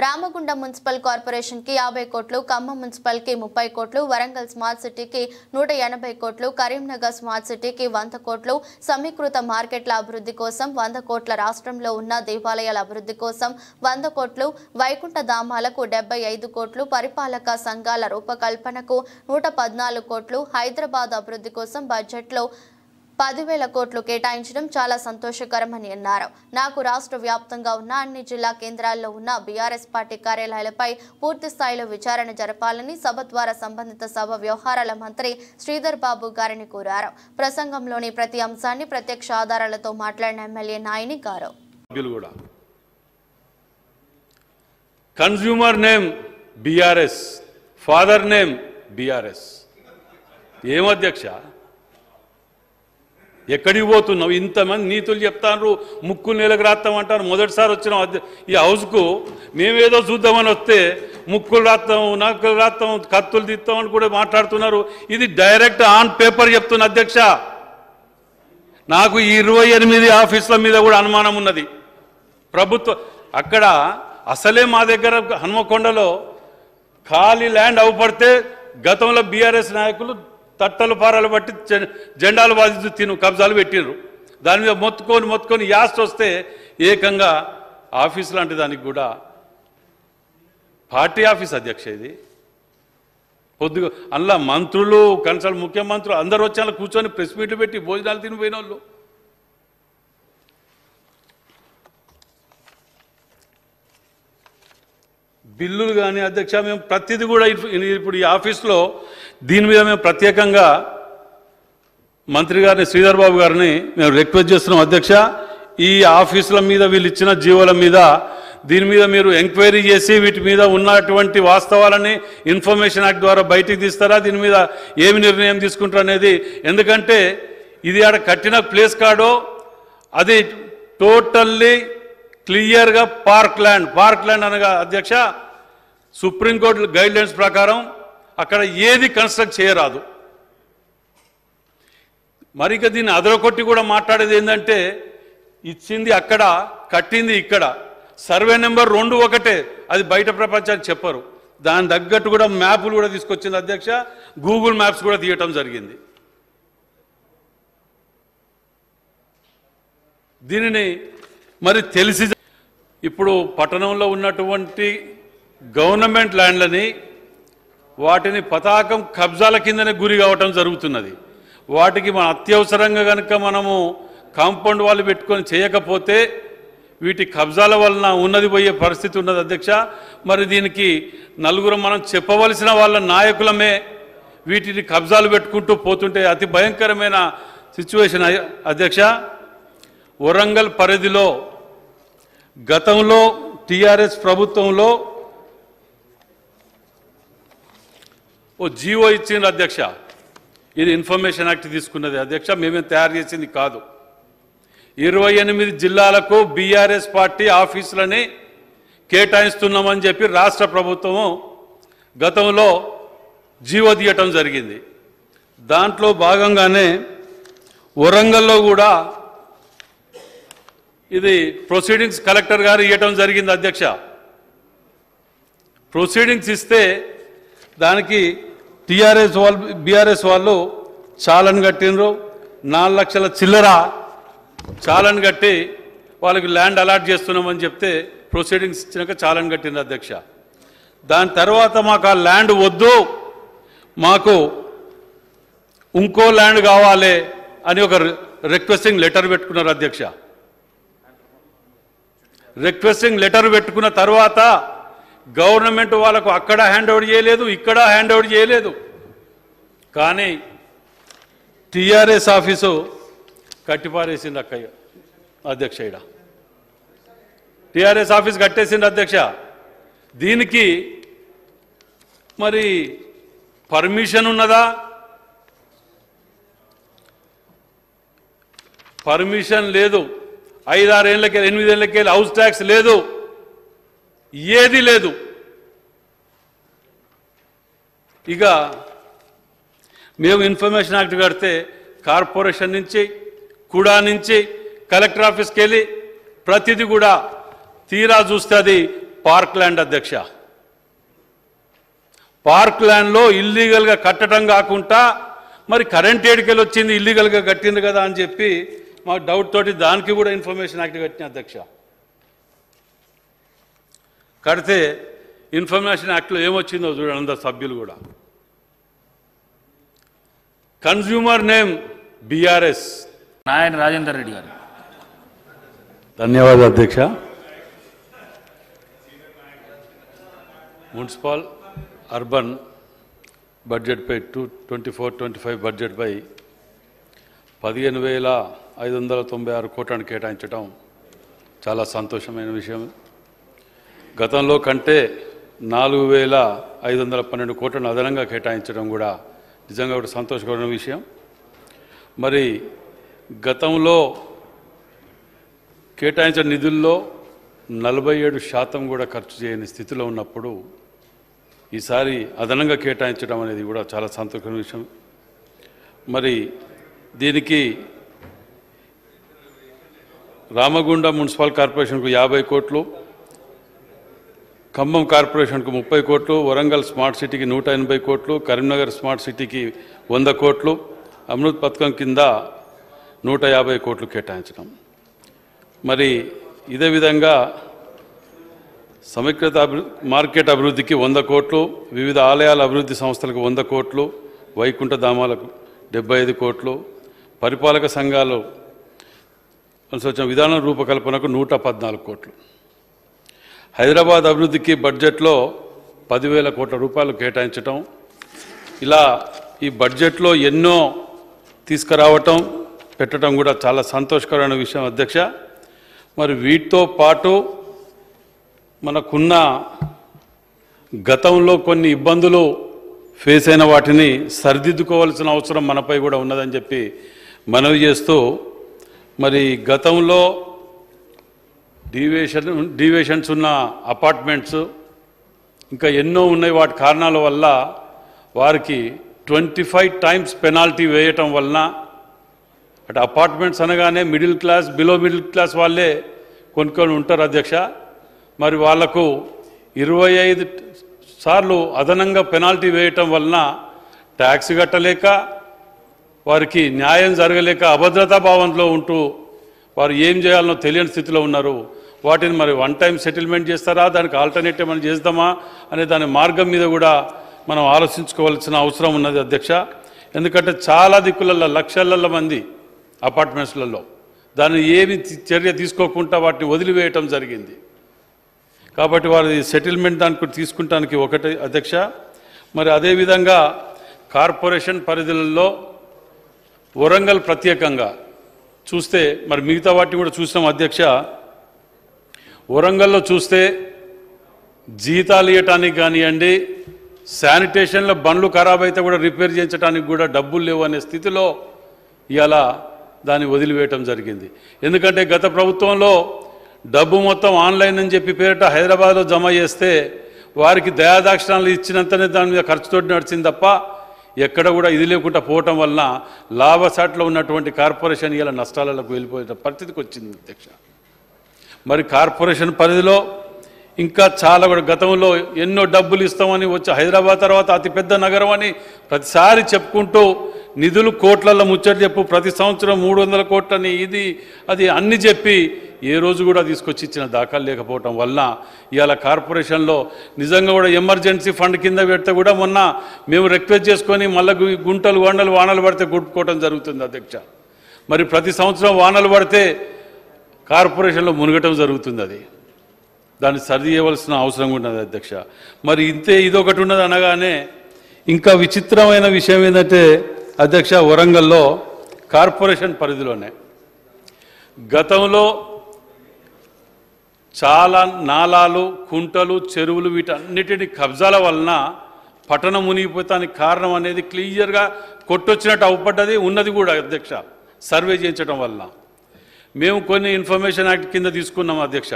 Ramagundam municipal corporation కి 50 కోట్లు, Khammam municipal కి 30 కోట్లు, వరంగల్ స్మార్ట్ సిటీకి 180 కోట్లు, కరీంనగర్ స్మార్ట్ సిటీకి 100 కోట్లు, సమీకృత మార్కెట్ల అభివృద్ధి కోసం 100 కోట్ల, రాష్ట్రంలో ఉన్న దేవాలయాల అభివృద్ధి కోసం 100 కోట్లు, వైకుంఠ ధామాలకు 75 కోట్లు, పరిపాలక సంఘాల రూపకల్పనకు 114 కోట్లు, హైదరాబాద్ అభివృద్ధి కోసం బడ్జెట్లో 10,000 కోట్లు కేటాయించడం చాలా సంతోషకరమని అన్నారు. నాకు రాష్ట్ర వ్యాప్తంగా ఉన్న అన్ని జిల్లా కేంద్రాల్లో ఉన్న బీఆర్ఎస్ పార్టీ కార్యాలయాలపై పూర్తి స్థాయిలో విచారణ జరపాలని సభ ద్వారా సంబంధిత సభ వ్యవహారాల మంత్రి శ్రీధర్ బాబు గారిని కోరారు. ప్రసంగంలోని ప్రతి అంశాన్ని ప్రత్యక్ష ఆధారాలతో మాట్లాడిన ఎమ్మెల్యే నాయని గారు. Consumer name BRS, father name BRS. ఏం అధ్యక్ష, ఎక్కడికి పోతున్నావు? ఇంతమంది నీతులు చెప్తాను, ముక్కు నేలకు రాస్తామంటారు. మొదటిసారి వచ్చిన ఈ హౌస్కు మేమేదో చూద్దామని వస్తే ముక్కులు రాస్తాం, నక్కులు రాస్తాం, కత్తులు తీస్తామని కూడా మాట్లాడుతున్నారు. ఇది డైరెక్ట్ ఆన్ పేపర్ చెప్తున్న అధ్యక్ష. నాకు 28 ఆఫీసుల మీద కూడా అనుమానం ఉన్నది. ప్రభుత్వం అక్కడ అసలే మా దగ్గర హనుమకొండలో ఖాళీ ల్యాండ్ అవపడితే గతంలో బీఆర్ఎస్ నాయకులు తట్టలు పారాలు బట్టి జెండాలు బాధిస్తూ కబ్జాలు పెట్టినరు. దాని మీద మొత్తుకొని యాస్ట్ వస్తే ఏకంగా ఆఫీస్ లాంటి దానికి కూడా పార్టీ ఆఫీస్ అధ్యక్ష. ఇది పొద్దుగా అందులో మంత్రులు, కన్సల్ట్ ముఖ్యమంత్రులు అందరూ వచ్చి అలా కూర్చొని ప్రెస్ మీట్లు పెట్టి భోజనాలు తినిపోయిన వాళ్ళు. బిల్లులు కానీ అధ్యక్ష, మేము ప్రతిదీ కూడా ఇప్పుడు ఈ ఆఫీస్లో దీని మీద మేము ప్రత్యేకంగా మంత్రి గారిని, శ్రీధర్ బాబు గారిని మేము రిక్వెస్ట్ చేస్తున్నాం అధ్యక్ష. ఈ ఆఫీసుల మీద వీళ్ళు ఇచ్చిన జీవోల మీద దీని మీద మీరు ఎంక్వైరీ చేసి వీటి మీద ఉన్నటువంటి వాస్తవాలని ఇన్ఫర్మేషన్ యాక్ట్ ద్వారా బయటికి తీస్తారా, దీని మీద ఏమి నిర్ణయం తీసుకుంటారు అనేది. ఎందుకంటే ఇది ఆడ కట్టిన ప్లేస్ కాడో అది టోటల్లీ క్లియర్గా పార్క్ ల్యాండ్ అనగా అధ్యక్ష సుప్రీంకోర్టు గైడ్లైన్స్ ప్రకారం అక్కడ ఏది కన్స్ట్రక్ట్ చేయరాదు. మరి ఇక దీన్ని అదరకొట్టి కూడా మాట్లాడేది ఏంటంటే ఇచ్చింది అక్కడ, కట్టింది ఇక్కడ, సర్వే నెంబర్ 2 ఒకటే, అది బయట ప్రపంచానికి చెప్పరు. దాని తగ్గట్టు కూడా మ్యాప్లు కూడా తీసుకొచ్చింది అధ్యక్ష. గూగుల్ మ్యాప్స్ కూడా తీయటం జరిగింది. దీనిని మరి తెలిసి ఇప్పుడు పట్టణంలో ఉన్నటువంటి గవర్నమెంట్ ల్యాండ్లని వాటిని పతాకం కబ్జాల కిందనే గురి కావటం జరుగుతున్నది. వాటికి మన అత్యవసరంగా కనుక మనము కాంపౌండ్ వాళ్ళు పెట్టుకొని చేయకపోతే వీటి కబ్జాల వలన ఉన్నది పోయే పరిస్థితి ఉన్నది అధ్యక్ష. మరి దీనికి నలుగురు మనం చెప్పవలసిన వాళ్ళ నాయకులమే వీటిని కబ్జాలు పెట్టుకుంటూ పోతుంటే అతి భయంకరమైన సిచ్యువేషన్ అధ్యక్ష. వరంగల్ పరిధిలో గతంలో టీఆర్ఎస్ ప్రభుత్వంలో ఓ జీవో ఇచ్చింది అధ్యక్ష. ఇది ఇన్ఫర్మేషన్ యాక్ట్ తీసుకున్నది అధ్యక్ష, మేమేం తయారు చేసింది కాదు. 28 జిల్లాలకు బీఆర్ఎస్ పార్టీ ఆఫీసులని కేటాయిస్తున్నామని చెప్పి రాష్ట్ర ప్రభుత్వము గతంలో జీవో తీయటం జరిగింది. దాంట్లో భాగంగానే వరంగల్లో కూడా ఇది ప్రొసీడింగ్స్ కలెక్టర్ గారు ఇవ్వటం జరిగింది అధ్యక్ష. ప్రొసీడింగ్స్ ఇస్తే దానికి బీఆర్ఎస్ వాళ్ళు చాలని కట్టినరు. 4 లక్షల చిల్లర చాలని కట్టి వాళ్ళకి ల్యాండ్ అలాట్ చేస్తున్నామని చెప్తే ప్రొసీడింగ్స్ ఇచ్చినాక చాలని కట్టింది అధ్యక్ష. దాని తర్వాత మాకు ఆ ల్యాండ్ వద్దు, మాకు ఇంకో ల్యాండ్ కావాలి అని ఒక రిక్వెస్టింగ్ లెటర్ పెట్టుకున్నారు అధ్యక్ష. రిక్వెస్టింగ్ లెటర్ పెట్టుకున్న తర్వాత గవర్నమెంట్ వాళ్ళకు అక్కడ హ్యాండ్ ఓవర్ చేయలేదు, ఇక్కడ హ్యాండ్ ఓవర్ చేయలేదు. కానీ టీఆర్ఎస్ ఆఫీసు కట్టిపారేసింది అధ్యక్ష. ఇక్కడ టీఆర్ఎస్ ఆఫీస్ కట్టేసింది అధ్యక్ష. దీనికి మరి పర్మిషన్ ఉన్నదా? పర్మిషన్ లేదు. 5-6 ఏళ్ళకెళ్ళి 8 ఏళ్ళకెళ్ళి హౌస్ ట్యాక్స్ లేదు, ఏది లేదు. ఇక మేము ఇన్ఫర్మేషన్ యాక్ట్ కడితే కార్పొరేషన్ నుంచి, కుడా నుంచి, కలెక్టర్ ఆఫీస్కి వెళ్ళి ప్రతిదీ కూడా తీరా చూస్తే అది పార్క్ ల్యాండ్ అధ్యక్ష. పార్క్ ల్యాండ్లో ఇల్లీగల్గా కట్టడం కాకుండా మరి కరెంట్ ఏడికెళ్ళి వచ్చింది, ఇల్లీగల్గా కట్టింది కదా అని చెప్పి మాకు డౌట్ తోటి దానికి కూడా ఇన్ఫర్మేషన్ యాక్ట్ కట్టిన అధ్యక్ష. కడితే ఇన్ఫర్మేషన్ యాక్ట్లో ఏమొచ్చిందో చూడండి అందరు సభ్యులు కూడా. కన్జ్యూమర్ నేమ్ బీఆర్ఎస్ నాయన రాజేందర్ రెడ్డి గారు. ధన్యవాదాలు అధ్యక్ష. మున్సిపల్ అర్బన్ బడ్జెట్పై 24-25 బడ్జెట్పై 15,596 కోట్లను కేటాయించడం చాలా సంతోషమైన విషయం. గతంలో కంటే 4,512 కోట్లను అదనంగా కేటాయించడం కూడా నిజంగా ఒక సంతోషకరమైన విషయం. మరి గతంలో కేటాయించిన నిధుల్లో 47% కూడా ఖర్చు చేయని స్థితిలో ఉన్నప్పుడు ఈసారి అదనంగా కేటాయించడం అనేది కూడా చాలా సంతోషకరమైన విషయం. మరి దీనికి రామగుండం మున్సిపల్ కార్పొరేషన్కు 50 కోట్లు, ఖమ్మం కార్పొరేషన్కు 30 కోట్లు, వరంగల్ స్మార్ట్ సిటీకి 180 కోట్లు, కరీంనగర్ స్మార్ట్ సిటీకి 100 కోట్లు, అమృత్ పథకం కింద 150 కోట్లు కేటాయించడం. మరి ఇదే విధంగా సమీకృత మార్కెట్ అభివృద్ధికి 100 కోట్లు, వివిధ ఆలయాల అభివృద్ధి సంస్థలకు 100 కోట్లు, వైకుంఠ ధామాలకు 75 కోట్లు, పరిపాలక సంఘాలు అనుసరించిన విధానం రూపకల్పనకు 114 కోట్లు. హైదరాబాద్ అభివృద్ధికి బడ్జెట్లో 10,000 కోట్ల రూపాయలు కేటాయించటం, ఇలా ఈ బడ్జెట్లో ఎన్నో తీసుకురావటం పెట్టడం కూడా చాలా సంతోషకరమైన విషయం అధ్యక్ష. మరి వీటితో పాటు మనకున్న గతంలో కొన్ని ఇబ్బందులు ఫేస్ అయిన వాటిని సరిదిద్దుకోవాల్సిన అవసరం మనపై కూడా ఉన్నదని చెప్పి మనవి చేస్తూ, మరి గతంలో డీవియేషన్స్ ఉన్న అపార్ట్మెంట్స్ ఇంకా ఎన్నో ఉన్నాయి. వాటి కారణాల వల్ల వారికి 25 టైమ్స్ పెనాల్టీ వేయటం వలన అటు అపార్ట్మెంట్స్ అనగానే middle class, below middle class వాళ్ళే కొనుక్కొని ఉంటారు అధ్యక్ష. మరి వాళ్లకు 25 సార్లు అదనంగా పెనాల్టీ వేయటం వలన ట్యాక్స్ కట్టలేక, వారికి న్యాయం జరగలేక అభద్రతా భావంలో ఉంటూ వారు ఏం చేయాలనో తెలియని స్థితిలో ఉన్నారు. వాటిని మరి వన్ టైం సెటిల్మెంట్ చేస్తారా, దానికి ఆల్టర్నేటివ్ మనం చేద్దామా అనే దాని మార్గం మీద కూడా మనం ఆలోచించుకోవాల్సిన అవసరం ఉన్నది అధ్యక్ష. ఎందుకంటే చాలా దిక్కులలో లక్షల మంది అపార్ట్మెంట్స్లలో దాన్ని ఏమి చర్య తీసుకోకుండా వాటిని వదిలివేయటం జరిగింది. కాబట్టి వారి సెటిల్మెంట్ దానికి తీసుకుంటానికి ఒకటి అధ్యక్ష. మరి అదేవిధంగా కార్పొరేషన్ పరిధులలో వరంగల్ ప్రత్యేకంగా చూస్తే, మరి మిగతా వాటిని కూడా చూసినాం అధ్యక్ష. వరంగల్లో చూస్తే జీతాలు ఇవ్వటానికి కానివ్వండి, శానిటేషన్లో బండ్లు ఖరాబ్ అయితే కూడా రిపేర్ చేయించడానికి కూడా డబ్బులు లేవు అనే స్థితిలో ఇలా దాన్ని వదిలివేయటం జరిగింది. ఎందుకంటే గత ప్రభుత్వంలో డబ్బు మొత్తం ఆన్లైన్ అని చెప్పి పేరిట హైదరాబాద్లో జమ చేస్తే వారికి దయాదాక్షిణాలు ఇచ్చినంతనే దాని మీద ఖర్చుతో నడిచింది తప్ప ఎక్కడ కూడా ఇది లేకుండా పోవటం వలన లాభసాట్లో ఉన్నటువంటి కార్పొరేషన్ ఇలా నష్టాలకు వెళ్ళిపోయే పరిస్థితికి వచ్చింది అధ్యక్ష. మరి కార్పొరేషన్ పరిధిలో ఇంకా చాలా కూడా గతంలో ఎన్నో డబ్బులు ఇస్తామని వచ్చి హైదరాబాద్ తర్వాత అతిపెద్ద నగరం అని ప్రతిసారి చెప్పుకుంటూ నిధులు కోట్లలో ముచ్చట చెప్పు, ప్రతి సంవత్సరం 300 కోట్లని ఇది అది అన్ని చెప్పి ఏ రోజు కూడా తీసుకొచ్చి ఇచ్చిన దాఖలు లేకపోవటం వలన ఇవాళ కార్పొరేషన్లో నిజంగా కూడా ఎమర్జెన్సీ ఫండ్ కింద పెడితే కూడా మొన్న మేము రిక్వెస్ట్ చేసుకొని మళ్ళీ గుంటలు వానలు పడితే కొట్టుకోవటం జరుగుతుంది అధ్యక్ష. మరి ప్రతి సంవత్సరం వానలు పడితే కార్పొరేషన్లో మునగటం జరుగుతుంది. అది దాన్ని సరి చేయవలసిన అవసరం ఉన్నది అధ్యక్ష. మరి ఇంతే ఇదొకటి ఉన్నది అనగానే ఇంకా విచిత్రమైన విషయం ఏంటంటే అధ్యక్ష, వరంగల్లో కార్పొరేషన్ పరిధిలోనే గతంలో చాలా నాలాలు, కుంటలు, చెరువులు వీటన్నిటిని కబ్జాల వలన పట్టణం మునిగిపోతానికి కారణం అనేది క్లియర్గా కొట్టొచ్చినట్టు అవుపడ్డది ఉన్నది కూడా అధ్యక్ష. సర్వే చేయించడం వలన మేము కొన్ని ఇన్ఫర్మేషన్ యాక్ట్ కింద తీసుకున్నాం అధ్యక్ష.